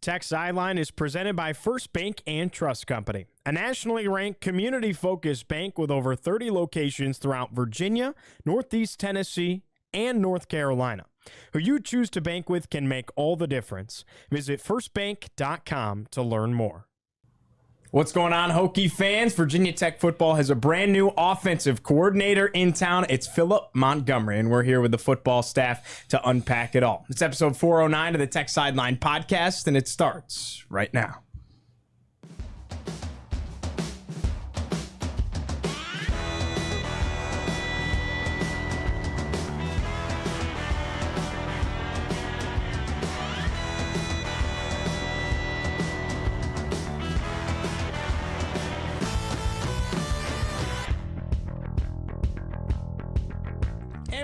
Tech Sideline is presented by First Bank and Trust Company, a nationally ranked community-focused bank with over 30 locations throughout Virginia, Northeast Tennessee, and North Carolina. Who you choose to bank with can make all the difference. Visit firstbank.com to learn more. What's going on, Hokie fans? Virginia Tech football has a brand new offensive coordinator in town. It's Philip Montgomery, and we're here with the football staff to unpack it all. It's episode 409 of the Tech Sideline podcast, and it starts right now.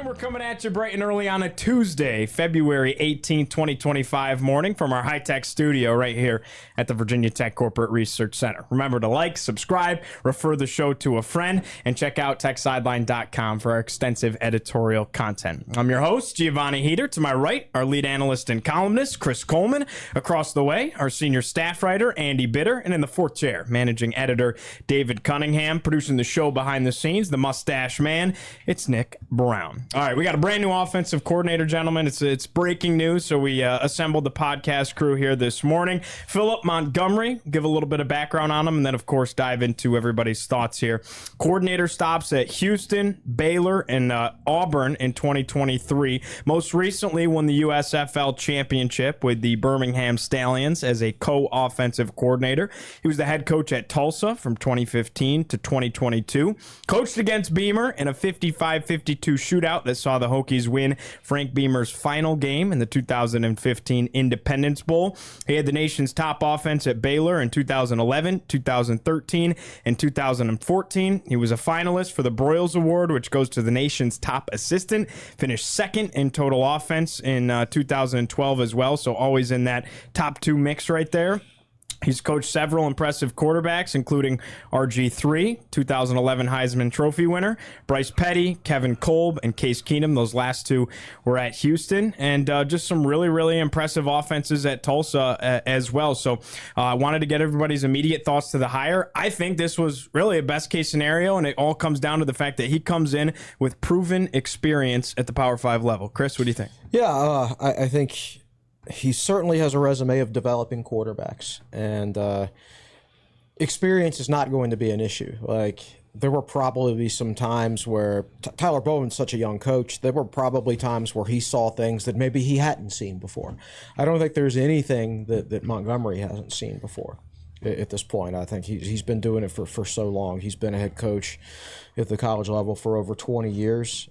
We're coming at you bright and early on a Tuesday, February 18th, 2025 morning from our high-tech studio right here at the Virginia Tech Corporate Research Center. Remember to like, subscribe, refer the show to a friend, and check out techsideline.com for our extensive editorial content. I'm your host, Giovanni Heater. To my right, our lead analyst and columnist, Chris Coleman. Across the way, our senior staff writer, Andy Bitter. And in the fourth chair, managing editor, David Cunningham. Producing the show behind the scenes, the mustache man, it's Nick Brown. All right, we got a brand new offensive coordinator, gentlemen. It's breaking news, so we assembled the podcast crew here this morning. Philip Montgomery, give a little bit of background on him, and then, of course, dive into everybody's thoughts here. Coordinator stops at Houston, Baylor, and Auburn in 2023. Most recently won the USFL championship with the Birmingham Stallions as a co-offensive coordinator. He was the head coach at Tulsa from 2015 to 2022. Coached against Beamer in a 55-52 shootout that saw the Hokies win Frank Beamer's final game in the 2015 Independence Bowl. He had the nation's top offense at Baylor in 2011, 2013, and 2014. He was a finalist for the Broyles Award, which goes to the nation's top assistant. Finished second in total offense in 2012 as well, so always in that top two mix right there. He's coached several impressive quarterbacks, including RG3, 2011 Heisman Trophy winner, Bryce Petty, Kevin Kolb, and Case Keenum. Those last two were at Houston. And just some really, really impressive offenses at Tulsa as well. So I wanted to get everybody's immediate thoughts to the hire. I think this was really a best-case scenario, and it all comes down to the fact that he comes in with proven experience at the Power 5 level. Chris, what do you think? Yeah, I think he certainly has a resume of developing quarterbacks, and experience is not going to be an issue. Like, there were probably some times where Tyler Bowen's such a young coach. There were probably times where he saw things that maybe he hadn't seen before. I don't think there's anything that Montgomery hasn't seen before at this point. I think he's been doing it for so long. He's been a head coach at the college level for over 20 years,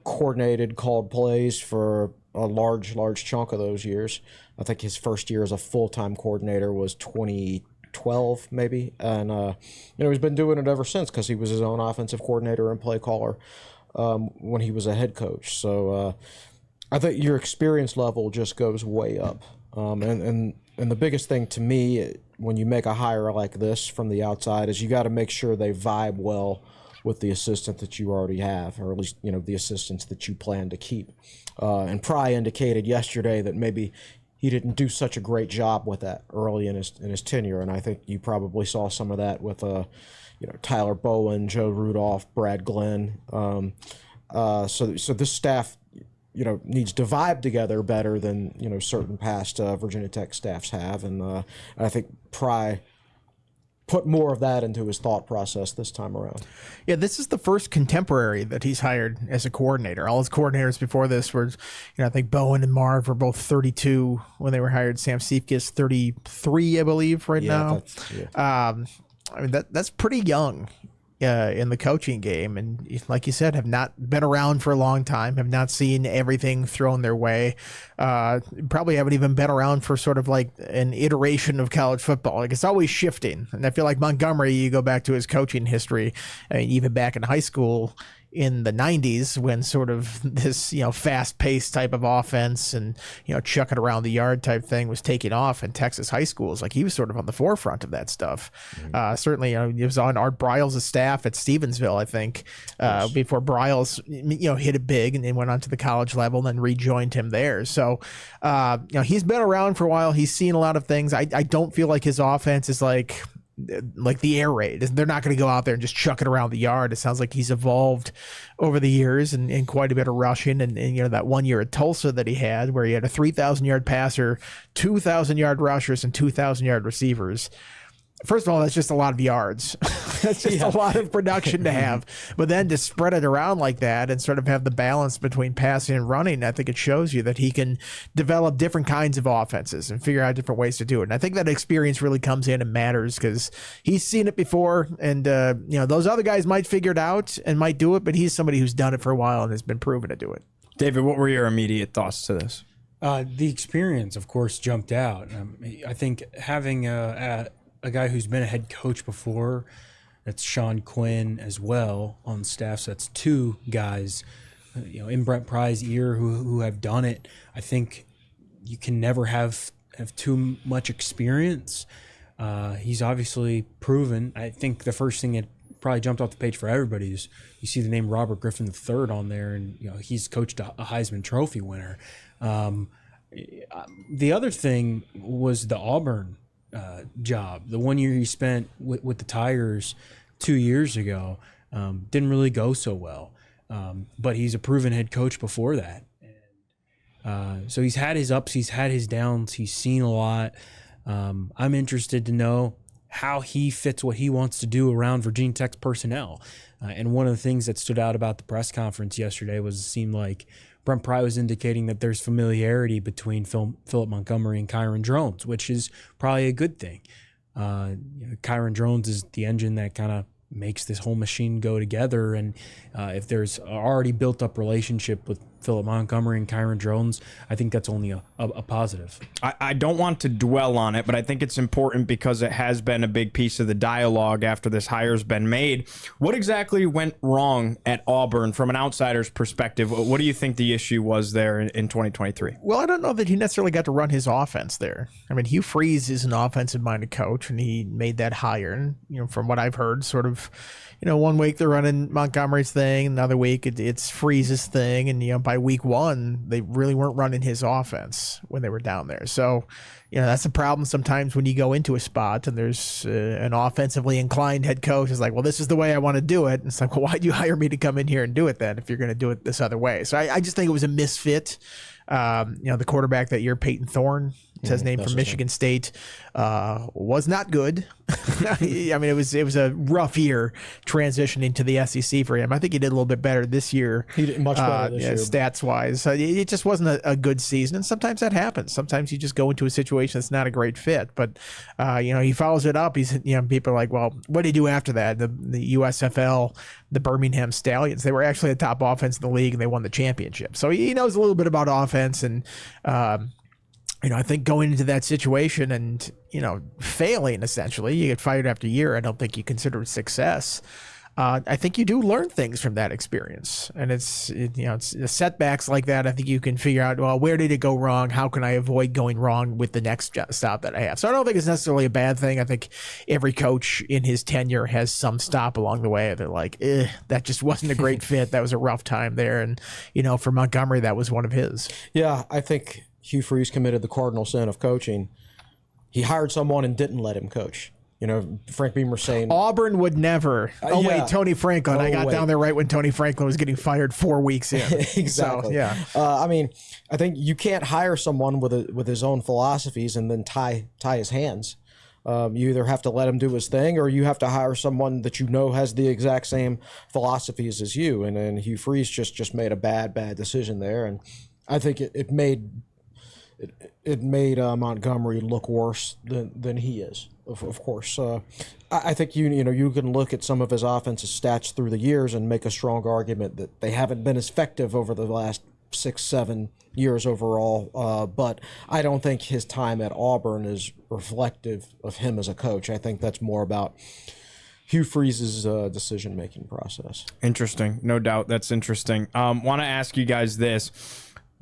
coordinated, called plays for a large chunk of those years. I think his first year as a full-time coordinator was 2012, maybe, and he's been doing it ever since because he was his own offensive coordinator and play caller when he was a head coach. So I think your experience level just goes way up, and the biggest thing to me when you make a hire like this from the outside is you got to make sure they vibe well with the assistant that you already have, or at least, the assistants that you plan to keep. And Pry indicated yesterday that maybe he didn't do such a great job with that early in his tenure, and I think you probably saw some of that with Tyler Bowen, Joe Rudolph, Brad Glenn. So this staff needs to vibe together better than certain past Virginia Tech staffs have, and I think Pry put more of that into his thought process this time around. Yeah, this is the first contemporary that he's hired as a coordinator. All his coordinators before this were, I think Bowen and Marv were both 32 when they were hired. Sam Siefke is 33, I believe, now. That's pretty young in the coaching game, and like you said, have not been around for a long time, have not seen everything thrown their way, probably haven't even been around for sort of like an iteration of college football. Like, it's always shifting, and I feel like Montgomery, you go back to his coaching history, even back in high school, in the 90s when sort of this, fast-paced type of offense and, chucking around the yard type thing was taking off in Texas high schools. Like, he was sort of on the forefront of that stuff. Certainly, he was on Art Briles' staff at Stevensville, I think, before Briles, hit it big and then went on to the college level and then rejoined him there. So, he's been around for a while. He's seen a lot of things. I don't feel like his offense is like the air raid. They're not going to go out there and just chuck it around the yard. It sounds like he's evolved over the years and quite a bit of rushing. And that 1 year at Tulsa that he had, where he had a 3,000-yard passer, 2,000-yard rushers, and 2,000-yard receivers. First of all, that's just a lot of yards. That's just a lot of production to have. But then to spread it around like that and sort of have the balance between passing and running, I think it shows you that he can develop different kinds of offenses and figure out different ways to do it. And I think that experience really comes in and matters because he's seen it before. And, those other guys might figure it out and might do it, but he's somebody who's done it for a while and has been proven to do it. David, what were your immediate thoughts to this? The experience, of course, jumped out. I think having a guy who's been a head coach before, that's Sean Quinn as well on staff. So that's two guys, in Brent Pry's ear who have done it. I think you can never have too much experience. He's obviously proven. I think the first thing that probably jumped off the page for everybody is you see the name Robert Griffin III on there, and he's coached a Heisman Trophy winner. The other thing was the Auburn job. The 1 year he spent with the Tigers 2 years ago didn't really go so well, but he's a proven head coach before that. So he's had his ups, he's had his downs, he's seen a lot. I'm interested to know how he fits what he wants to do around Virginia Tech's personnel. And one of the things that stood out about the press conference yesterday was it seemed like Brent Pry was indicating that there's familiarity between Philip Montgomery and Kyron Drones, which is probably a good thing. Kyron Drones is the engine that kind of makes this whole machine go together. And if there's an already built up relationship with Philip Montgomery and Kyron Drones, I think that's only a positive. I don't want to dwell on it, but I think it's important because it has been a big piece of the dialogue after this hire's been made. What exactly went wrong at Auburn from an outsider's perspective? What do you think the issue was there in 2023? Well, I don't know that he necessarily got to run his offense there. I mean, Hugh Freeze is an offensive-minded coach, and he made that hire. And, from what I've heard, sort of, 1 week they're running Montgomery's thing, another week it's Freeze's thing, and, by week one, they really weren't running his offense when they were down there. So, that's a problem sometimes when you go into a spot and there's an offensively inclined head coach is like, well, this is the way I want to do it. And it's like, well, why'd you hire me to come in here and do it then if you're going to do it this other way? So I just think it was a misfit. The quarterback that year, Peyton Thorne, it's his name, from Michigan State, was not good. I mean, it was a rough year transitioning to the SEC for him. I think he did a little bit better this year. He did much better this year. Stats-wise. It just wasn't a good season, and sometimes that happens. Sometimes you just go into a situation that's not a great fit. But, he follows it up. He's, people are like, well, what did he do after that? The USFL, the Birmingham Stallions, they were actually the top offense in the league, and they won the championship. So he knows a little bit about offense, and I think going into that situation and, failing essentially, you get fired after a year, I don't think you consider it success. I think you do learn things from that experience. And it's setbacks like that. I think you can figure out, well, where did it go wrong? How can I avoid going wrong with the next stop that I have? So I don't think it's necessarily a bad thing. I think every coach in his tenure has some stop along the way. They're like, that just wasn't a great fit. That was a rough time there. And, for Montgomery, that was one of his. Yeah, I think Hugh Freeze committed the cardinal sin of coaching. He hired someone and didn't let him coach. Frank Beamer saying Auburn would never. Wait, Tony Franklin. I got down there right when Tony Franklin was getting fired 4 weeks in. Exactly. So, yeah. I think you can't hire someone with his own philosophies and then tie his hands. You either have to let him do his thing, or you have to hire someone that has the exact same philosophies as you. And then Hugh Freeze just made a bad decision there, and I think it made Montgomery look worse than he is. Of course, I think you can look at some of his offensive stats through the years and make a strong argument that they haven't been as effective over the last 6-7 years overall. But I don't think his time at Auburn is reflective of him as a coach. I think that's more about Hugh Freeze's decision-making process. Interesting. No doubt. That's interesting. Want to ask you guys this.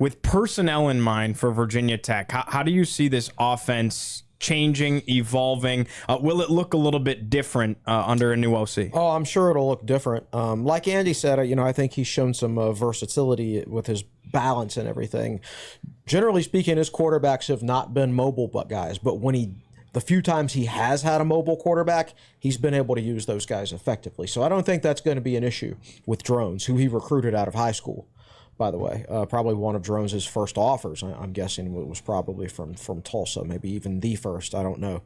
With personnel in mind for Virginia Tech, how do you see this offense changing, evolving? Will it look a little bit different under a new OC? Oh, I'm sure it'll look different. Like Andy said, I think he's shown some versatility with his balance and everything. Generally speaking, his quarterbacks have not been mobile guys, but the few times he has had a mobile quarterback, he's been able to use those guys effectively. So I don't think that's going to be an issue with Drones, who he recruited out of high school, by the way. Probably one of Drones' first offers, I'm guessing, was probably from Tulsa, maybe even the first. I don't know.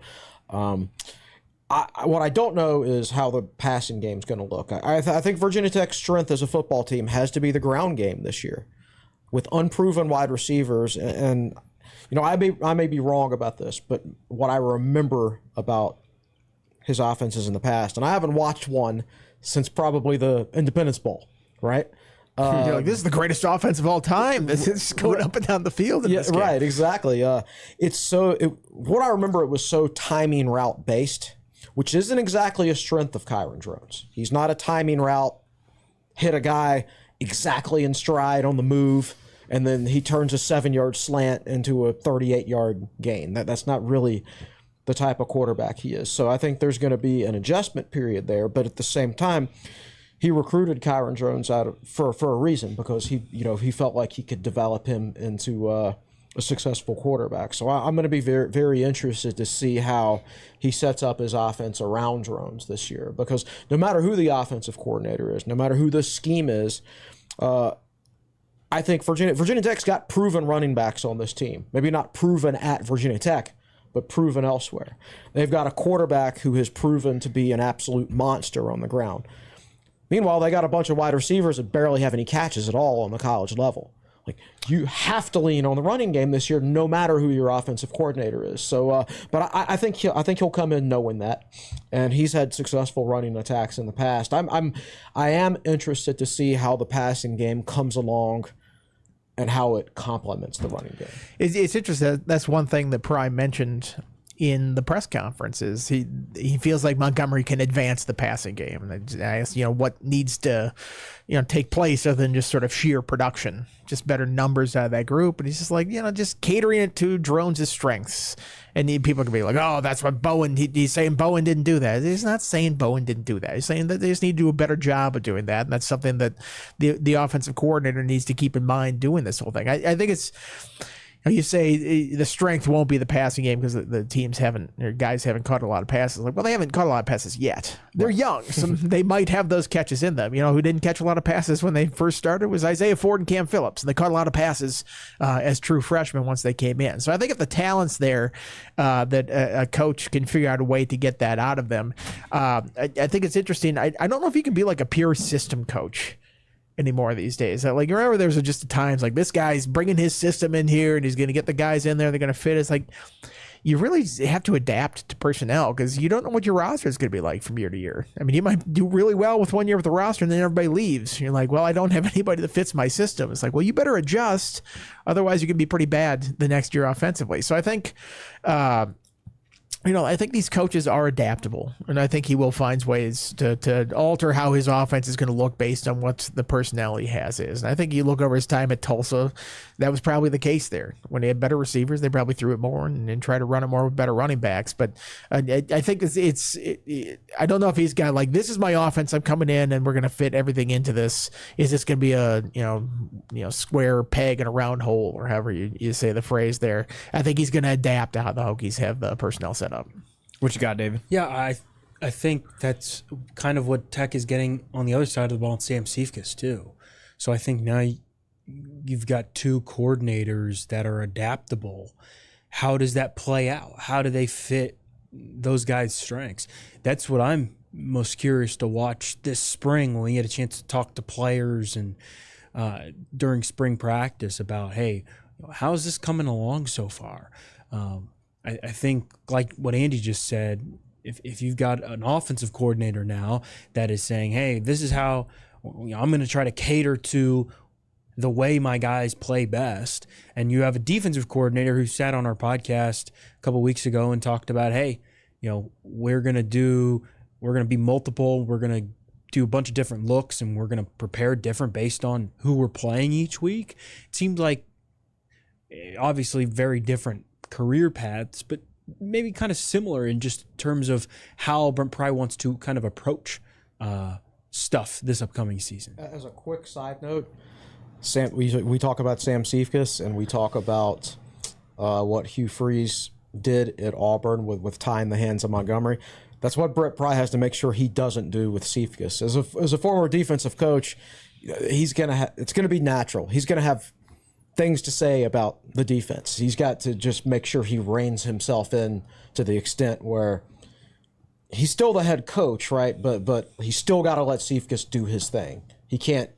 What I don't know is how the passing game's going to look. I think Virginia Tech's strength as a football team has to be the ground game this year, with unproven wide receivers. And I may be wrong about this, but what I remember about his offenses in the past, and I haven't watched one since probably the Independence Bowl, right? You're like, this is the greatest offense of all time. This is going up and down the field. In this game. Right, exactly. What I remember, it was so timing route based, which isn't exactly a strength of Kyron Drones. He's not a timing route, hit a guy exactly in stride on the move, and then he turns a 7-yard slant into a 38-yard gain. That's not really the type of quarterback he is. So I think there's going to be an adjustment period there, but at the same time, he recruited Kyron Drones for a reason, because he felt like he could develop him into a successful quarterback. So I'm going to be very, very interested to see how he sets up his offense around Drones this year, because no matter who the offensive coordinator is, no matter who the scheme is, I think Virginia Tech's got proven running backs on this team. Maybe not proven at Virginia Tech, but proven elsewhere. They've got a quarterback who has proven to be an absolute monster on the ground. Meanwhile, they got a bunch of wide receivers that barely have any catches at all on the college level. Like, you have to lean on the running game this year, no matter who your offensive coordinator is. So, but I think he'll come in knowing that, and he's had successful running attacks in the past. I am interested to see how the passing game comes along and how it complements the running game. It's interesting. That's one thing that Prime mentioned in the press conference is he feels like Montgomery can advance the passing game. And I asked, what needs to, take place other than just sort of sheer production, just better numbers out of that group. And he's just like, just catering it to Drones' strengths. And people can be like, oh, that's what Bowen, he's saying Bowen didn't do that. He's not saying Bowen didn't do that. He's saying that they just need to do a better job of doing that. And that's something that the offensive coordinator needs to keep in mind doing this whole thing. I think it's, you say the strength won't be the passing game because the teams guys haven't caught a lot of passes. Like, well, they haven't caught a lot of passes yet. They're young, so they might have those catches in them. Who didn't catch a lot of passes when they first started was Isaiah Ford and Cam Phillips, and they caught a lot of passes as true freshmen once they came in. So I think if the talent's there, that a coach can figure out a way to get that out of them. I think it's interesting. I don't know if you can be like a pure system coach anymore these days. Like, remember there was just times like this guy's bringing his system in here and he's going to get the guys in there, they're going to fit. It's like you really have to adapt to personnel because you don't know what your roster is going to be like from year to year. I mean, you might do really well with 1 year with the roster and then everybody leaves. You're like, well, I don't have anybody that fits my system. It's like, well, you better adjust. Otherwise you can be pretty bad the next year offensively. So I think, I think these coaches are adaptable, and I think he will find ways to alter how his offense is going to look based on what the personnel he has is. And I think you look over his time at Tulsa, that was probably the case there. When they had better receivers, they probably threw it more and tried to run it more with better running backs. But I think I don't know if he's got like, this is my offense, I'm coming in and we're going to fit everything into this. Is this going to be a square peg in a round hole, or however you say the phrase there? I think he's going to adapt to how the Hokies have the personnel set up. What you got, David? Yeah, I think that's kind of what Tech is getting on the other side of the ball in Sam Cephas too. So I think now you've got two coordinators that are adaptable. How does that play out? How do they fit those guys' strengths? That's what I'm most curious to watch this spring when we get a chance to talk to players and during spring practice about, hey, how is this coming along so far? I think, like what Andy just said, if you've got an offensive coordinator now that is saying, hey, this is how I'm going to try to cater to the way my guys play best, and you have a defensive coordinator who sat on our podcast a couple weeks ago and talked about, hey, we're going to we're going to be multiple. We're going to do a bunch of different looks, and we're going to prepare different based on who we're playing each week. It seems like obviously very different career paths, but maybe kind of similar in just terms of how Brent Pry wants to kind of approach stuff this upcoming season. As a quick side note, we talk about Sam Seifkes, and we talk about what Hugh Freeze did at Auburn with tying the hands of Montgomery. That's what Brent Pry has to make sure he doesn't do with Seifkes. As a former defensive coach, it's gonna be natural. He's gonna have things to say about the defense. He's got to just make sure he reins himself in to the extent where he's still the head coach, right? But he's still got to let Seifkes do his thing. He can't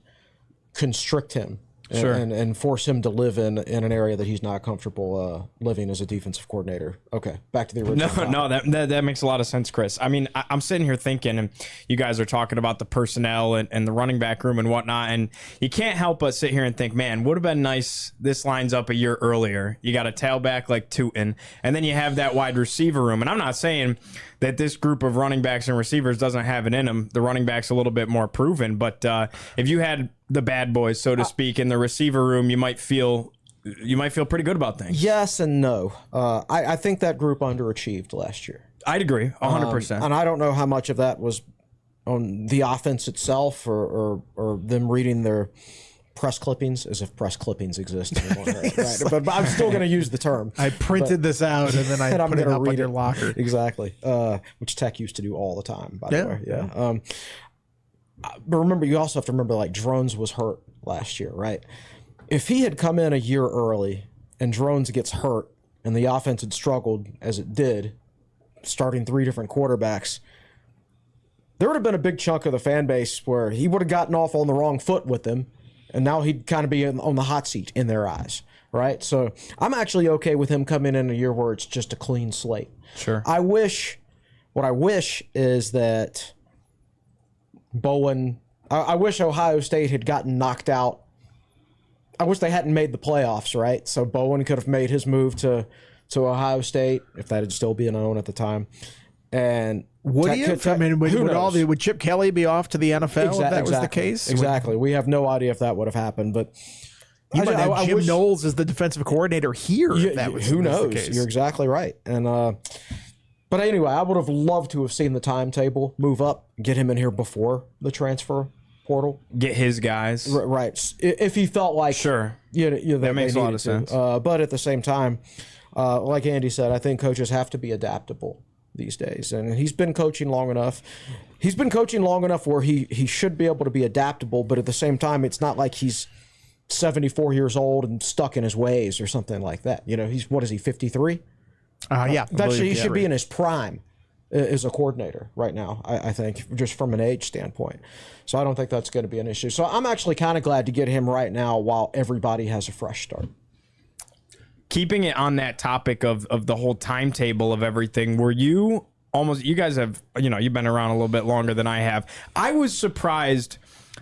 constrict him and force him to live in an area that he's not comfortable living as a defensive coordinator. Okay, back to the original. No, that makes a lot of sense, Chris. I mean, I'm sitting here thinking, and you guys are talking about the personnel and the running back room and whatnot, and you can't help but sit here and think, man, would have been nice. This lines up a year earlier. You got a tailback like Tootin, and then you have that wide receiver room. And I'm not saying that this group of running backs and receivers doesn't have it in them. The running back's a little bit more proven, but if you had the bad boys, so to speak, in the receiver room, you might feel pretty good about things. Yes and no. I think that group underachieved last year. I'd agree, 100%. And I don't know how much of that was on the offense itself or them reading their press clippings, as if press clippings exist anymore. Right? But I'm still going to use the term. I printed this out and then I put it up on your locker. Exactly. Which Tech used to do all the time, by the way. Yeah. But remember, you also have to remember, like, Drones was hurt last year, right? If he had come in a year early and Drones gets hurt and the offense had struggled as it did, starting 3 different quarterbacks, there would have been a big chunk of the fan base where he would have gotten off on the wrong foot with them, and now he'd kind of be on the hot seat in their eyes, right? So I'm actually okay with him coming in a year where it's just a clean slate. Sure. What I wish is that Bowen, I wish Ohio State had gotten knocked out. I wish they hadn't made the playoffs, right? So Bowen could have made his move to Ohio State, if that had still been known at the time. And would Chip Kelly be off to the NFL if that was the case? Exactly. We have no idea if that would have happened, but you might have Jim Knowles as the defensive coordinator here. Who knows? The case. You're exactly right. And but anyway, I would have loved to have seen the timetable move up, get him in here before the transfer portal, get his guys right. If he felt like that makes a lot of sense. But at the same time, like Andy said, I think coaches have to be adaptable these days, and he's been coaching long enough. He's been coaching long enough where he should be able to be adaptable, but at the same time, it's not like he's 74 years old and stuck in his ways or something like that. You know, he's 53? He should be in his prime as a coordinator right now, I think, just from an age standpoint. So I don't think that's going to be an issue. So I'm actually kind of glad to get him right now while everybody has a fresh start. Keeping it on that topic of the whole timetable of everything, were you guys have, you've been around a little bit longer than I have. I was surprised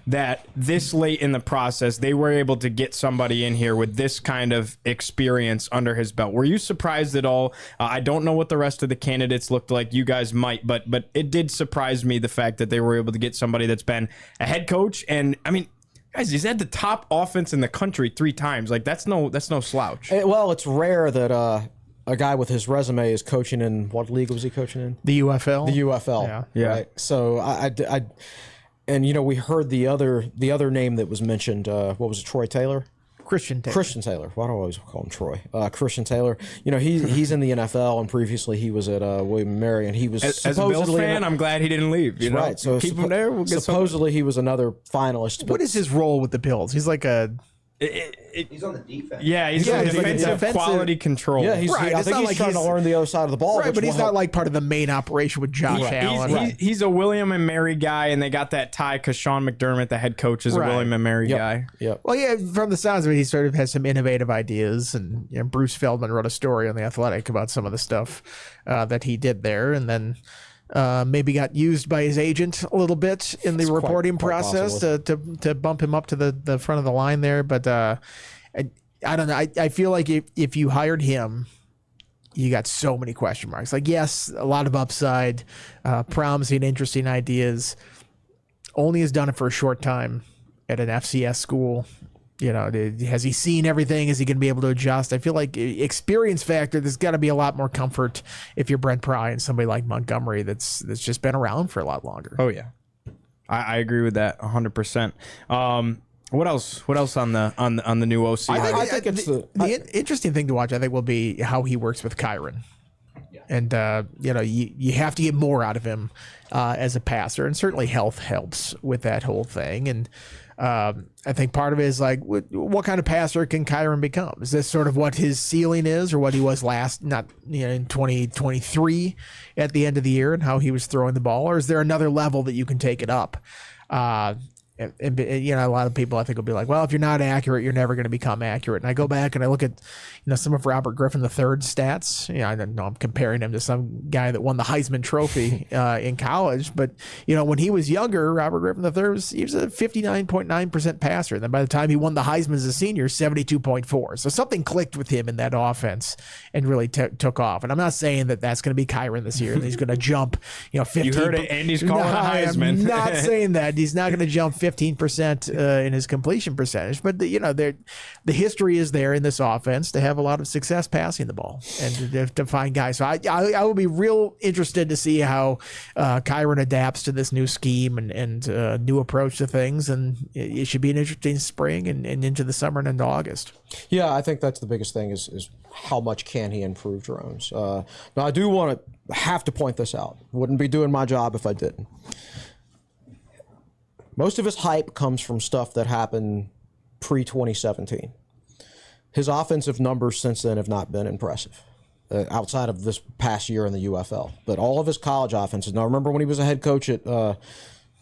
that this late in the process, they were able to get somebody in here with this kind of experience under his belt. Were you surprised at all? I don't know what the rest of the candidates looked like. You guys might, but it did surprise me, the fact that they were able to get somebody that's been a head coach. And I mean, guys, he's had the top offense in the country 3 times. Like, that's no slouch. Well, it's rare that a guy with his resume is coaching in, what league was he coaching in? The UFL. The UFL. Yeah. Right. So and we heard the other name that was mentioned. What was it? Troy Taylor. Christian Taylor. Why do I always call him Troy? Christian Taylor. He's in the NFL, and previously he was at William & Mary, and he was as a Bills fan. I'm glad he didn't leave. Right. So keep him there. We'll get supposedly he was another finalist. What is his role with the Bills? He's like a. He's on the defense. Yeah, he's on defensive quality control. Yeah, I think he's trying to learn the other side of the ball. Right, but he's not like part of the main operation with Josh Allen. He's a William & Mary guy, and they got that tie because Sean McDermott, the head coach, is a William & Mary guy. Yep. Well, yeah, from the sounds of it, he sort of has some innovative ideas, and Bruce Feldman wrote a story on The Athletic about some of the stuff that he did there, and then maybe got used by his agent a little bit in the reporting process to bump him up to the front of the line there. But I don't know. I feel like if you hired him you got so many question marks. Like, yes, a lot of upside, promising, interesting ideas. Only has done it for a short time at an FCS school. You know, has he seen everything? Is he going to be able to adjust? I feel like experience factor, there's got to be a lot more comfort if you're Brent Pry and somebody like Montgomery that's just been around for a lot longer. Oh, yeah. I agree with that 100%. What else? What else on the new OC? I think it's the interesting thing to watch, I think, will be how he works with Kyron. And, you know, you have to get more out of him as a passer. And certainly health helps with that whole thing. And I think part of it is like, what kind of passer can Kyron become? Is this sort of what his ceiling is, or what he was in 2023 at the end of the year and how he was throwing the ball? Or is there another level that you can take it up? And you know, a lot of people I think will be like, well, if you're not accurate, you're never going to become accurate. And I go back and I look at, you know, some of Robert Griffin III's stats. You know, I don't know, I'm comparing him to some guy that won the Heisman Trophy in college, but you know, when he was younger, Robert Griffin III he was a 59.9% passer. Then by the time he won the Heisman as a senior, 72.4. So something clicked with him in that offense and really took off. And I'm not saying that that's going to be Kyron this year and he's going to jump, you know, 15. You heard it, Andy's calling a Heisman. I'm not saying that he's not going to jump 15% in his completion percentage, but you know, the history is there in this offense to have a lot of success passing the ball and to find guys. So I will be real interested to see how Kyron adapts to this new scheme and new approach to things, and it should be an interesting spring and into the summer and into August. Yeah, I think that's the biggest thing is how much can he improve drones. Now I do have to point this out. Wouldn't be doing my job if I didn't. Most of his hype comes from stuff that happened pre-2017. His offensive numbers since then have not been impressive, outside of this past year in the UFL. But all of his college offenses. Now, remember when he was a head coach at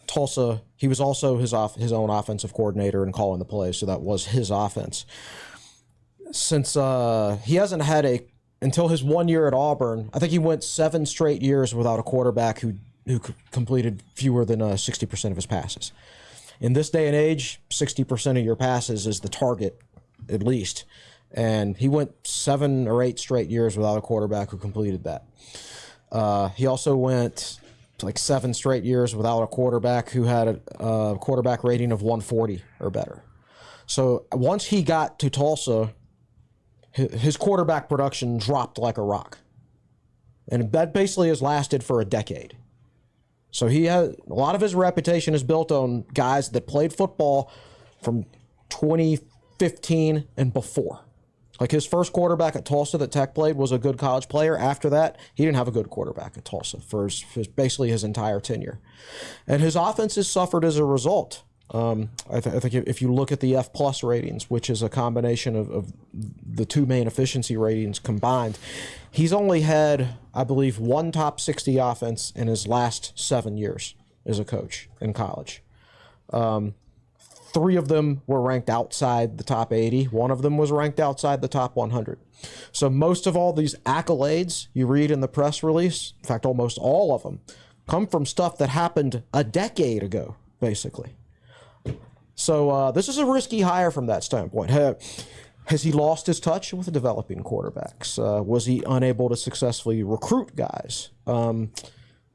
Tulsa, he was also his own offensive coordinator and calling the plays, so that was his offense. Since he hasn't had until his 1 year at Auburn, I think he went 7 straight years without a quarterback who completed fewer than 60% of his passes. In this day and age, 60% of your passes is the target, at least. And he went 7 or 8 straight years without a quarterback who completed that. He also went like 7 straight years without a quarterback who had a quarterback rating of 140 or better. So once he got to Tulsa, his quarterback production dropped like a rock. And that basically has lasted for a decade. So he has a lot of his reputation is built on guys that played football from 2015 and before. Like his first quarterback at Tulsa that Tech played was a good college player. After that, he didn't have a good quarterback at Tulsa for basically his entire tenure. And his offense has suffered as a result. I think if you look at the F+ ratings, which is a combination of the two main efficiency ratings combined, he's only had, I believe, 1 top 60 offense in his last 7 years as a coach in college. 3 of them were ranked outside the top 80. 1 of them was ranked outside the top 100. So most of all these accolades you read in the press release, in fact, almost all of them, come from stuff that happened a decade ago, basically. So this is a risky hire from that standpoint. Has he lost his touch with developing quarterbacks? Was he unable to successfully recruit guys?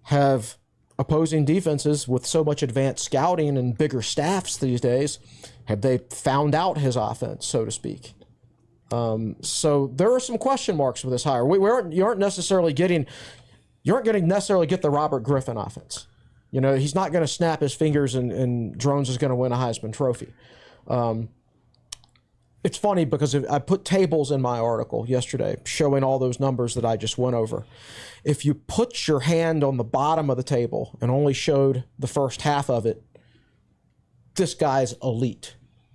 Have opposing defenses with so much advanced scouting and bigger staffs these days, have they found out his offense, so to speak? So there are some question marks with this hire. You aren't necessarily getting the Robert Griffin offense. You know, he's not going to snap his fingers and Drones is going to win a Heisman Trophy. It's funny because I put tables in my article yesterday showing all those numbers that I just went over. If you put your hand on the bottom of the table and only showed the first half of it, this guy's elite,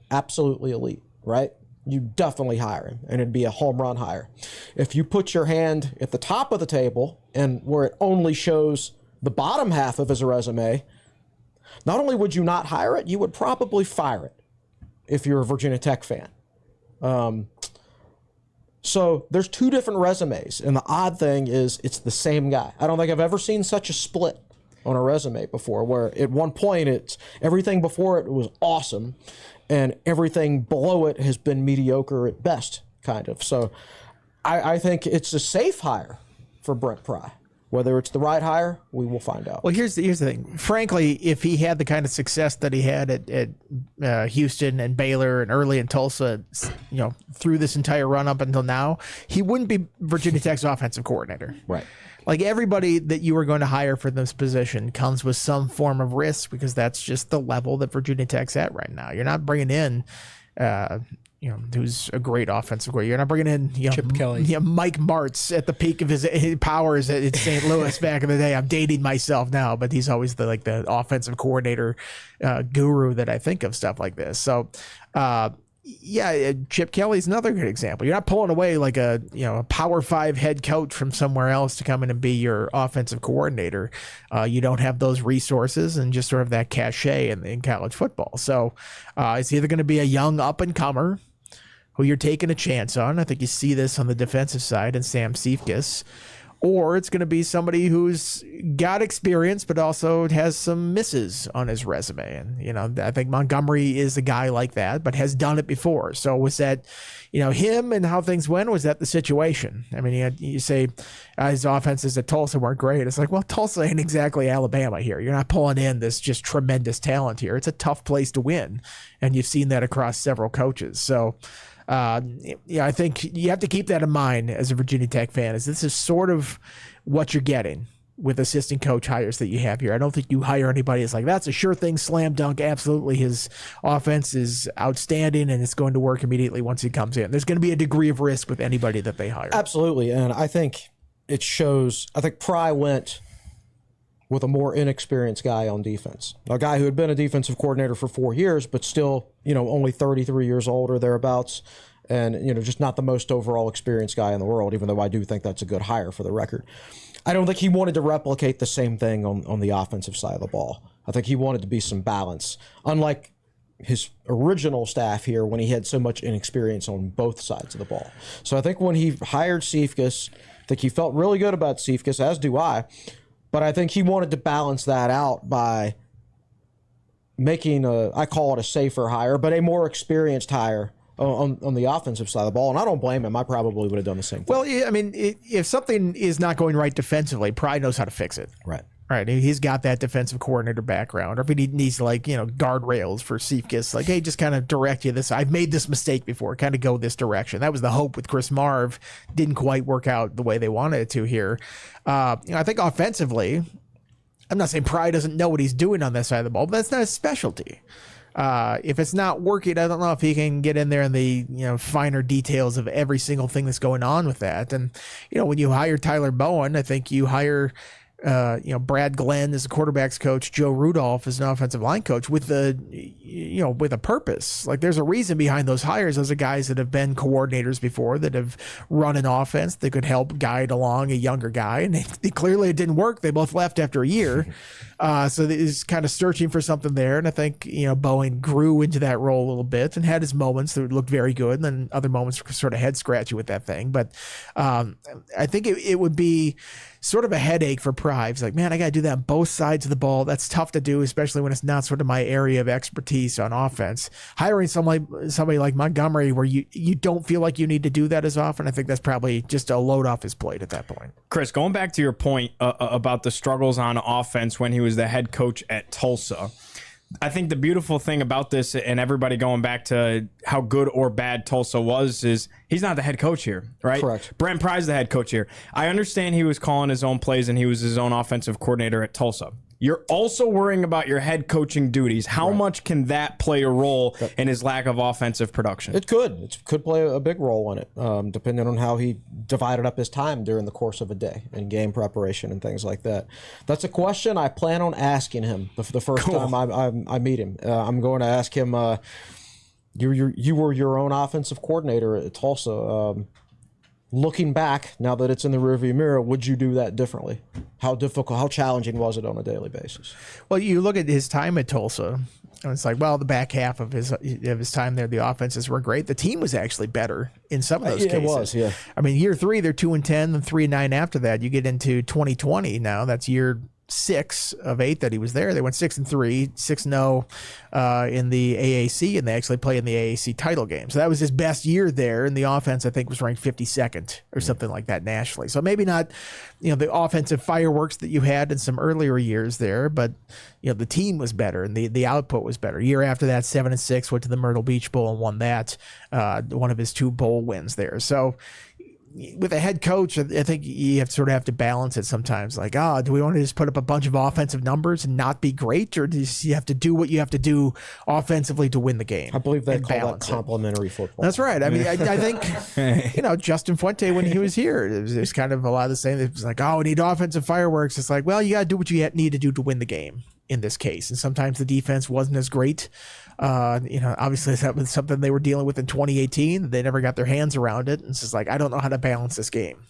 absolutely elite, right? You definitely hire him, and it'd be a home run hire. If you put your hand at the top of the table and where it only shows the bottom half of his resume, not only would you not hire it, you would probably fire it if you're a Virginia Tech fan. So there's 2 different resumes, and the odd thing is it's the same guy. I don't think I've ever seen such a split on a resume before, where at one point it's everything before it was awesome, and everything below it has been mediocre at best, kind of. So I think it's a safe hire for Brent Pry. Whether it's the right hire, we will find out. Well, here's the thing. Frankly, if he had the kind of success that he had at Houston and Baylor and early in Tulsa, through this entire run up until now, he wouldn't be Virginia Tech's offensive coordinator. Right. Like everybody that you are going to hire for this position comes with some form of risk because that's just the level that Virginia Tech's at right now. You're not bringing in, who's a great offensive coordinator. You're not bringing in Chip Kelly. Mike Martz at the peak of his powers at St. Louis back in the day. I'm dating myself now, but he's always the offensive coordinator guru that I think of stuff like this. So, Chip Kelly's another good example. You're not pulling away like a Power 5 head coach from somewhere else to come in and be your offensive coordinator. You don't have those resources and just sort of that cachet in college football. So it's either going to be a young up-and-comer who you're taking a chance on. I think you see this on the defensive side in Sam Seifkes. Or it's going to be somebody who's got experience but also has some misses on his resume. And, I think Montgomery is a guy like that, but has done it before. So was that, him and how things went? Was that the situation? I mean, you say his offenses at Tulsa weren't great. It's like, well, Tulsa ain't exactly Alabama here. You're not pulling in this just tremendous talent here. It's a tough place to win. And you've seen that across several coaches. So, I think you have to keep that in mind as a Virginia Tech fan, is this is sort of what you're getting with assistant coach hires that you have here. I don't think you hire anybody that's like, that's a sure thing, slam dunk. Absolutely. His offense is outstanding and it's going to work immediately once he comes in. There's going to be a degree of risk with anybody that they hire. Absolutely. And I think it shows, I think Pry went with a more inexperienced guy on defense. A guy who had been a defensive coordinator for 4 years, but still, only 33 years old or thereabouts. And, just not the most overall experienced guy in the world, even though I do think that's a good hire for the record. I don't think he wanted to replicate the same thing on the offensive side of the ball. I think he wanted to be some balance. Unlike his original staff here when he had so much inexperience on both sides of the ball. So I think when he hired Seifkes, I think he felt really good about Seifkes, as do I. But I think he wanted to balance that out by making I call it a safer hire, but a more experienced hire on the offensive side of the ball. And I don't blame him. I probably would have done the same thing. Well, I mean, if something is not going right defensively, Pry knows how to fix it. Right. Right. He's got that defensive coordinator background. Or if he needs guardrails for Seifkes, hey, just kind of direct you this. I've made this mistake before. Kind of go this direction. That was the hope with Chris Marv. Didn't quite work out the way they wanted it to here. I think offensively, I'm not saying Pry doesn't know what he's doing on that side of the ball, but that's not his specialty. If it's not working, I don't know if he can get in there in the finer details of every single thing that's going on with that. And when you hire Tyler Bowen, I think you hire Brad Glenn as a quarterback's coach, Joe Rudolph as an offensive line coach with with a purpose. Like there's a reason behind those hires. Those are guys that have been coordinators before, that have run an offense that could help guide along a younger guy. And clearly it didn't work. They both left after a year. So he's kind of searching for something there. And I think, Bowen grew into that role a little bit and had his moments that looked very good. And then other moments sort of head scratchy with that thing. But I think it would be sort of a headache for Pry. It's like, man, I got to do that on both sides of the ball. That's tough to do, especially when it's not sort of my area of expertise on offense. Hiring somebody like Montgomery where you don't feel like you need to do that as often, I think that's probably just a load off his plate at that point. Chris, going back to your point about the struggles on offense when he was the head coach at Tulsa, I think the beautiful thing about this, and everybody going back to how good or bad Tulsa was, is he's not the head coach here, right? Correct. Brent Pry's the head coach here. I understand he was calling his own plays and he was his own offensive coordinator at Tulsa. You're also worrying about your head coaching duties. How much can that play a role in his lack of offensive production? It could. It could play a big role in it, depending on how he divided up his time during the course of a day and game preparation and things like that. That's a question I plan on asking him the first time I meet him. I'm going to ask him, you were your own offensive coordinator at Tulsa. Looking back, now that it's in the rearview mirror, would you do that differently? How difficult, how challenging was it on a daily basis? Well, you look at his time at Tulsa, and it's like, well, the back half of his time there, the offenses were great. The team was actually better in some of those cases. It was, yeah. I mean, year 3, they're 2-10, and 3-9 after that. You get into 2020 now. That's year 6 of 8 that he was there. They went 6-3, 6-0 in the AAC, and they actually play in the AAC title game. So that was his best year there, and the offense, I think, was ranked 52nd or something like that nationally. So maybe not, the offensive fireworks that you had in some earlier years there, but the team was better and the output was better. Year after that, 7-6, went to the Myrtle Beach Bowl and won that, one of his 2 bowl wins there. So with a head coach, I think you have to balance it sometimes. Like, do we want to just put up a bunch of offensive numbers and not be great, or do you have to do what you have to do offensively to win the game? I believe they call that complementary football. That's right. I mean, I think Justin Fuente, when he was here, it was kind of a lot of the same. It was like, we need offensive fireworks. It's like, well, you got to do what you need to do to win the game in this case. And sometimes the defense wasn't as great. Obviously that was something they were dealing with in 2018. They never got their hands around it. And it's just like, I don't know how to balance this game.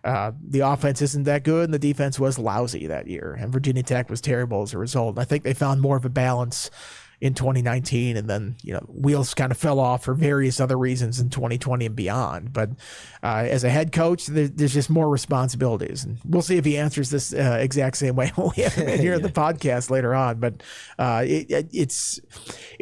The offense isn't that good, and the defense was lousy that year. And Virginia Tech was terrible as a result. I think they found more of a balance in 2019, and then wheels kind of fell off for various other reasons in 2020 and beyond. But as a head coach, there's just more responsibilities, and we'll see if he answers this exact same way when we have him in here in the podcast later on. But it's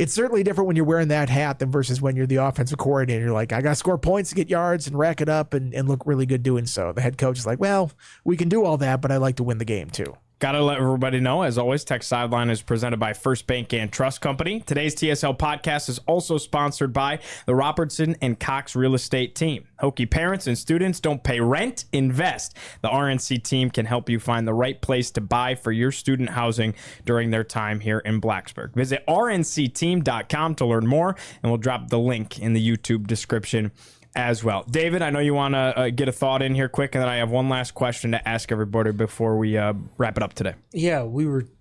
certainly different when you're wearing that hat than versus when you're the offensive coordinator. You're like, I got to score points to get yards and rack it up and look really good doing so. The head coach is like, well, we can do all that, but I like to win the game too. Got to let everybody know, as always, Tech Sideline is presented by First Bank and Trust Company. Today's TSL podcast is also sponsored by the Robertson and Cox Real Estate Team. Hokie parents and students, don't pay rent, invest. The RNC team can help you find the right place to buy for your student housing during their time here in Blacksburg. Visit rncteam.com to learn more, and we'll drop the link in the YouTube description as well. David, I know you want to get a thought in here quick, and then I have one last question to ask everybody before we wrap it up today. Yeah,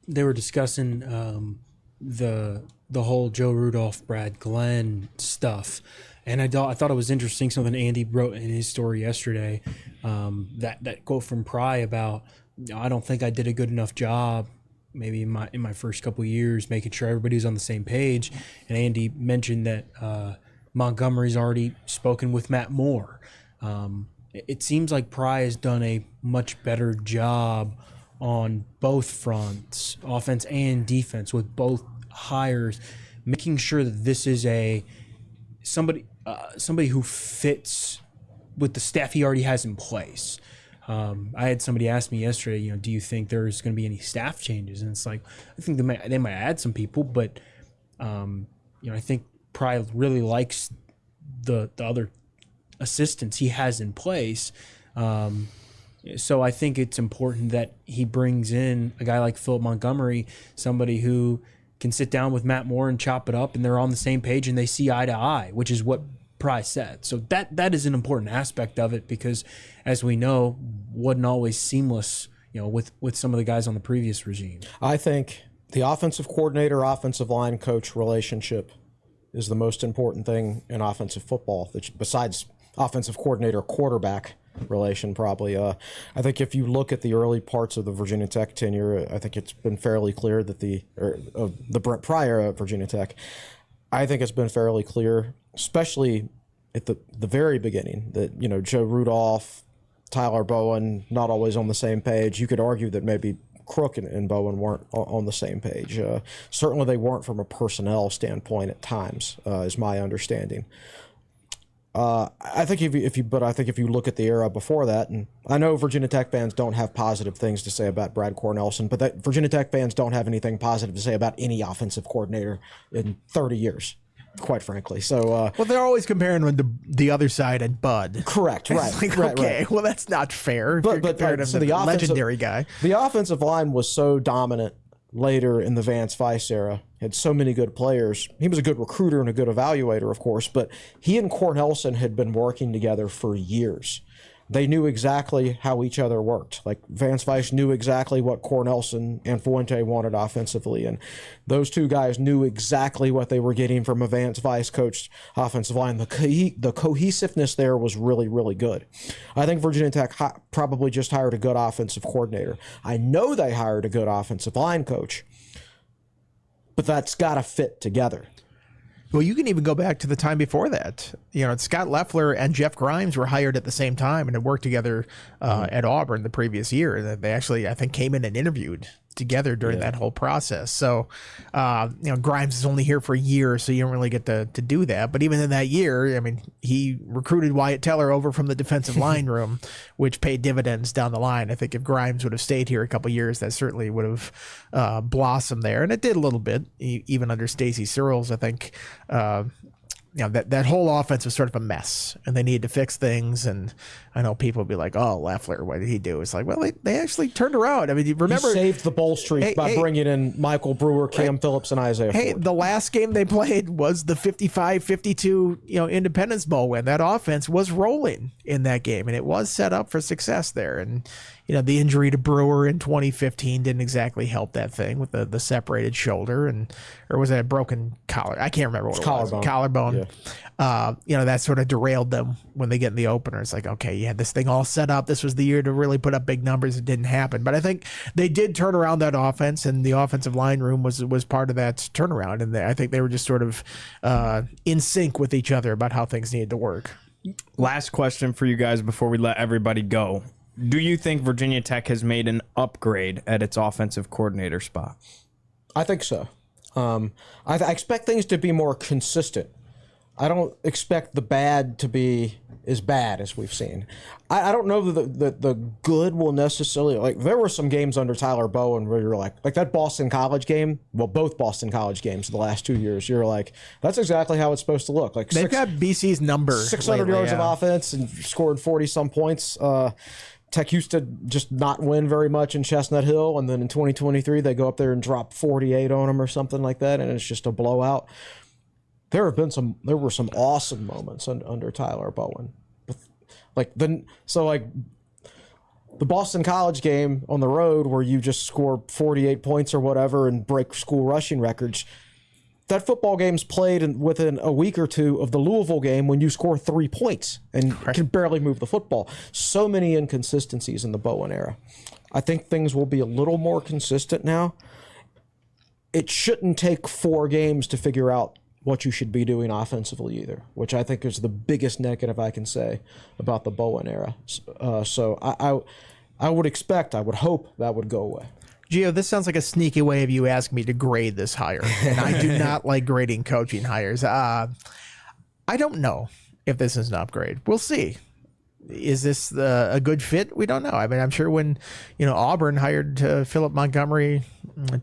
they were discussing the whole Joe Rudolph, Brad Glenn stuff, and I thought it was interesting something Andy wrote in his story yesterday. That quote from Pry about, I don't think I did a good enough job maybe in my first couple of years making sure everybody was on the same page, and Andy mentioned that Montgomery's already spoken with Matt Moore. It seems like Pry has done a much better job on both fronts, offense and defense, with both hires, making sure that this is somebody who fits with the staff he already has in place. I had somebody ask me yesterday, do you think there's going to be any staff changes? And it's like, I think they might add some people, but I think Pry really likes the other assistants he has in place. So I think it's important that he brings in a guy like Philip Montgomery, somebody who can sit down with Matt Moore and chop it up, and they're on the same page and they see eye to eye, which is what Pry said. So that is an important aspect of it, because as we know, wasn't always seamless, with some of the guys on the previous regime. I think the offensive coordinator, offensive line coach relationship is the most important thing in offensive football, besides offensive coordinator quarterback relation, probably. I think if you look at the early parts of the Virginia Tech tenure, I think it's been fairly clear that the Brent Pryor at Virginia Tech, I think it's been fairly clear, especially at the very beginning, that Joe Rudolph, Tyler Bowen, not always on the same page. You could argue that maybe Crook and Bowen weren't on the same page. Certainly they weren't from a personnel standpoint at times, is my understanding. I think if you look at the era before that, and I know Virginia Tech fans don't have positive things to say about Brad Cornelson, but that Virginia Tech fans don't have anything positive to say about any offensive coordinator in 30 years. Quite frankly, so well, they're always comparing him to the other side and Bud. Correct, right? Like, right, okay, right. Well, that's not fair. But so the legendary guy, the offensive line was so dominant later in the Vance Weiss era. Had so many good players. He was a good recruiter and a good evaluator, of course. But he and Cornelson had been working together for years. They knew exactly how each other worked. Like Vance Weiss knew exactly what Cornelson and Fuente wanted offensively, and those two guys knew exactly what they were getting from a Vance Weiss coached offensive line. The cohesiveness there was really, really good. I think Virginia Tech probably just hired a good offensive coordinator. I know they hired a good offensive line coach, but that's got to fit together. Well, you can even go back to the time before that. You know, Scott Loeffler and Jeff Grimes were hired at the same time and had worked together at Auburn the previous year. They actually, I think, came in and interviewed together during that whole process. So, you know, Grimes is only here for a year, so you don't really get to do that. But even in that year, I mean, he recruited Wyatt Teller over from the defensive line room, which paid dividends down the line. I think if Grimes would have stayed here a couple years, that certainly would have blossomed there. And it did a little bit, even under Stacy Searles, I think. You know, that whole offense was sort of a mess, and they needed to fix things. And I know people would be like, "Oh, Loeffler, what did he do?" It's like, well, they actually turned around. I mean, you remember He saved the bowl streak by bringing in Michael Brewer, Cam Phillips, and Isaiah Ford. The last game they played was the 55-52, you know, Independence Bowl win. That offense was rolling in that game, and it was set up for success there. And you know, the injury to Brewer in 2015 didn't exactly help that thing with the separated shoulder, or was that a broken collar? I can't remember what it was. Collarbone. Yeah. You know, that sort of derailed them when they get in the opener. It's like, okay, you had this thing all set up. This was the year to really put up big numbers. It didn't happen. But I think they did turn around that offense, and the offensive line room was part of that turnaround. And I think they were just sort of in sync with each other about how things needed to work. Last question for you guys before we let everybody go. Do you think Virginia Tech has made an upgrade at its offensive coordinator spot? I think so. I expect things to be more consistent. I don't expect the bad to be as bad as we've seen. I don't know that the good will necessarily, like, there were some games under Tyler Bowen where you're like that Boston College game, well, both Boston College games the last 2 years, you're like, that's exactly how it's supposed to look. Like they've got BC's number. 600 yards of offense and scored 40-some points. Tech used to just not win very much in Chestnut Hill, and then in 2023 they go up there and drop 48 on them or something like that, and it's just a blowout. There were some awesome moments under Tyler Bowen, the Boston College game on the road where you just score 48 points or whatever and break school rushing records. That football game's played within a week or two of the Louisville game when you score 3 points and can barely move the football. So many inconsistencies in the Bowen era. I think things will be a little more consistent now. It shouldn't take 4 games to figure out what you should be doing offensively either, which I think is the biggest negative I can say about the Bowen era. So I would hope that would go away. Gio, this sounds like a sneaky way of you asking me to grade this hire, and I do not like grading coaching hires. I don't know if this is an upgrade. We'll see. Is this a good fit? We don't know. I mean, I'm sure when Auburn hired Philip Montgomery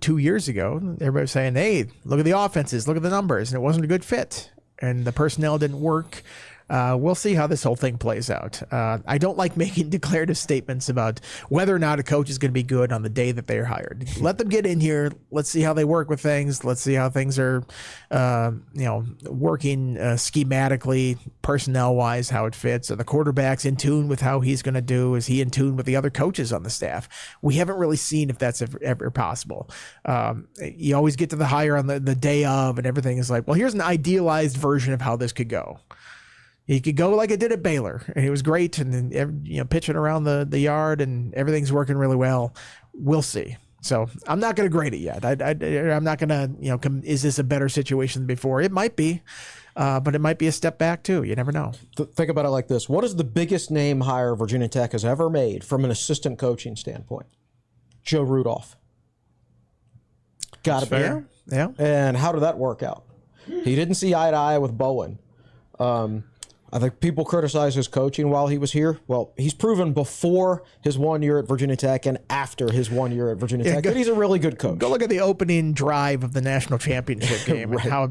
2 years ago, everybody was saying, "Hey, look at the offenses, look at the numbers," and it wasn't a good fit, and the personnel didn't work. We'll see how this whole thing plays out. I don't like making declarative statements about whether or not a coach is going to be good on the day that they're hired. Let them get in here. Let's see how they work with things. Let's see how things are, working schematically, personnel-wise, how it fits. Are the quarterbacks in tune with how he's going to do? Is he in tune with the other coaches on the staff? We haven't really seen if that's ever possible. You always get to the hire on the day of, and everything is like, well, here's an idealized version of how this could go. He could go like it did at Baylor, and he was great, and then pitching around the yard, and everything's working really well. We'll see. So I'm not going to grade it yet. I'm not going to, is this a better situation than before? It might be, but it might be a step back too. You never know. Think about it like this. What is the biggest name hire Virginia Tech has ever made from an assistant coaching standpoint? Joe Rudolph. Got it. Fair. Yeah. And how did that work out? He didn't see eye to eye with Bowen. I think people criticize his coaching while he was here. Well, he's proven before his 1 year at Virginia Tech and after his 1 year at Virginia Tech that he's a really good coach. Go look at the opening drive of the national championship game and how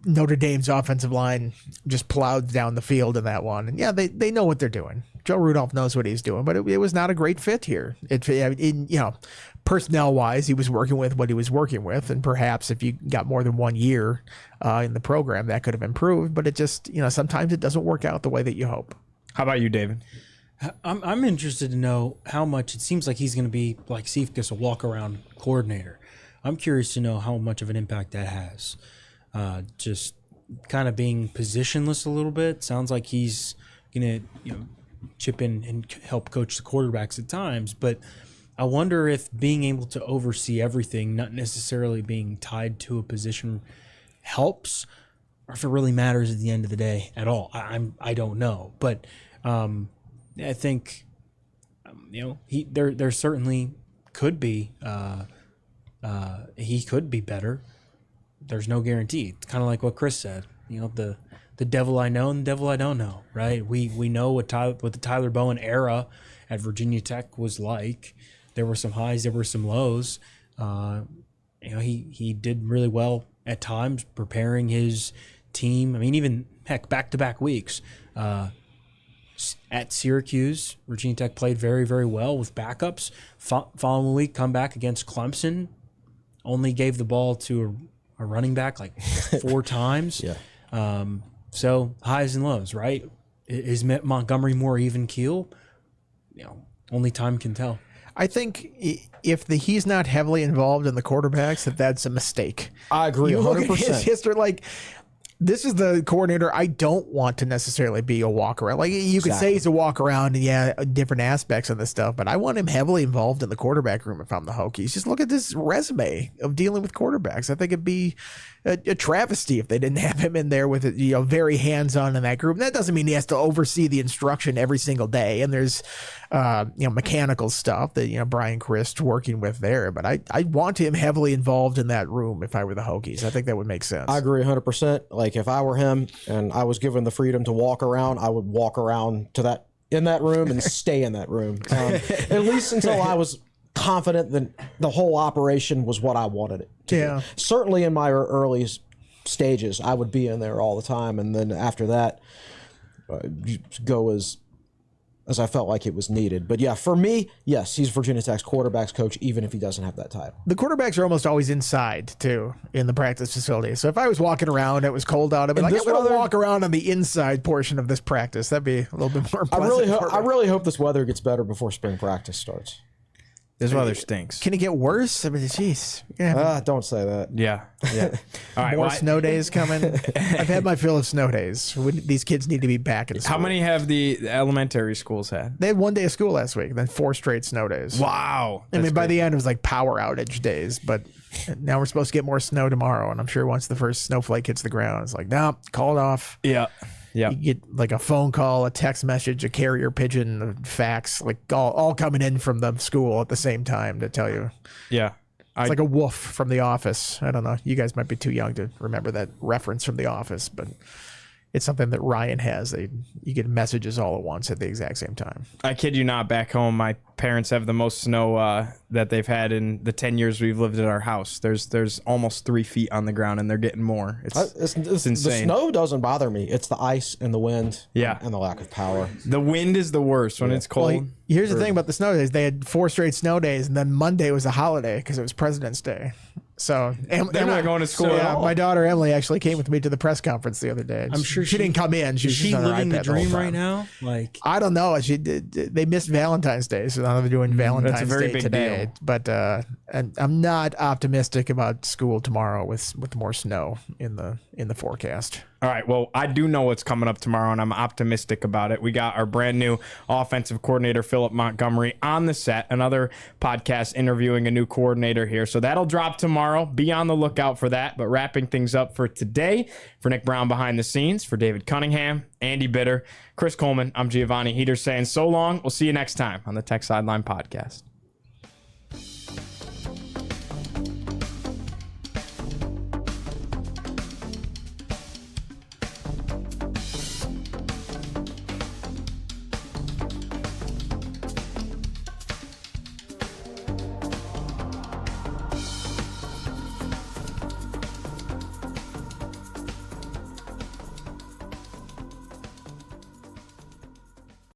Notre Dame's offensive line just plowed down the field in that one. And yeah, they know what they're doing. Joe Rudolph knows what he's doing, but it was not a great fit here. Personnel-wise, he was working with what he was working with, and perhaps if you got more than 1 year in the program, that could have improved. But it just, sometimes it doesn't work out the way that you hope. How about you, David? I'm interested to know how much it seems like he's going to be like Cephas, a walk-around coordinator. I'm curious to know how much of an impact that has. Just kind of being positionless a little bit. Sounds like he's going to chip in and help coach the quarterbacks at times, but I wonder if being able to oversee everything, not necessarily being tied to a position, helps, or if it really matters at the end of the day at all. I don't know, but I think there certainly could be he could be better. There's no guarantee. It's kind of like what Chris said. The devil I know and the devil I don't know, right? We know what the Tyler Bowen era at Virginia Tech was like. There were some highs, there were some lows. He did really well at times preparing his team. I mean, even heck, back-to-back weeks. At Syracuse, Virginia Tech played very, very well with backups. Following week, come back against Clemson, only gave the ball to a running back like 4 times. Yeah. So highs and lows, right? Is Montgomery more even keel? Only time can tell. I think if he's not heavily involved in the quarterbacks, that's a mistake. I agree, You look at 100%. his history, like this is the coordinator I don't want to necessarily be a walk around. Like you could say he's a walk around and different aspects of this stuff, but I want him heavily involved in the quarterback room if I'm the Hokies. Just look at this resume of dealing with quarterbacks. I think it'd be a travesty if they didn't have him in there with it, very hands-on in that group. And that doesn't mean he has to oversee the instruction every single day. And there's mechanical stuff that Brian Christ working with there. But I want him heavily involved in that room if I were the Hokies. I think that would make sense. I agree 100%. Like if I were him and I was given the freedom to walk around, I would walk around in that room and stay in that room. At least until I was confident that the whole operation was what I wanted it to be. Certainly in my early stages, I would be in there all the time. And then after that, go as I felt like it was needed. But yeah, for me, yes, he's Virginia Tech's quarterbacks coach, even if he doesn't have that title. The quarterbacks are almost always inside, too, in the practice facility. So if I was walking around and it was cold out, I'd be like, I'm going to walk around on the inside portion of this practice. That'd be a little bit more pleasant. I really hope this weather gets better before spring practice starts. This weather stinks. Can it get worse? I mean, jeez. Don't say that. Yeah. All right. More snow days coming. I've had my fill of snow days. These kids need to be back in school. How many have the elementary schools had? They had 1 day of school last week, then 4 straight snow days. Wow. I mean, by the end, it was like power outage days, but now we're supposed to get more snow tomorrow. And I'm sure once the first snowflake hits the ground, it's like, no, call it off. Yeah. Yeah. You get like a phone call, a text message, a carrier pigeon, a fax, like all coming in from the school at the same time to tell you. Yeah. It's like a woof from The Office. I don't know. You guys might be too young to remember that reference from The Office, but it's something that Ryan has. You get messages all at once at the exact same time. I kid you not, back home, my parents have the most snow that they've had in the 10 years we've lived at our house. There's almost 3 feet on the ground, and they're getting more. It's insane. The snow doesn't bother me. It's the ice and the wind and the lack of power. The wind is the worst when it's cold. Well, here's the thing about the snow days. They had 4 straight snow days, and then Monday was a holiday because it was President's Day. So they're not going to school at all. My daughter Emily actually came with me to the press conference the other day. I'm sure she didn't come in. Is she living the dream right now? Like, I don't know. They missed Valentine's Day, so now they're doing Valentine's Day today. Deal. But and I'm not optimistic about school tomorrow with more snow in the forecast. All right. Well, I do know what's coming up tomorrow, and I'm optimistic about it. We got our brand new offensive coordinator, Philip Montgomery, on the set. Another podcast interviewing a new coordinator here. So that'll drop tomorrow. Be on the lookout for that. But wrapping things up for today, for Nick Brown behind the scenes, for David Cunningham, Andy Bitter, Chris Coleman, I'm Giovanni Heater saying so long. We'll see you next time on the Tech Sideline podcast.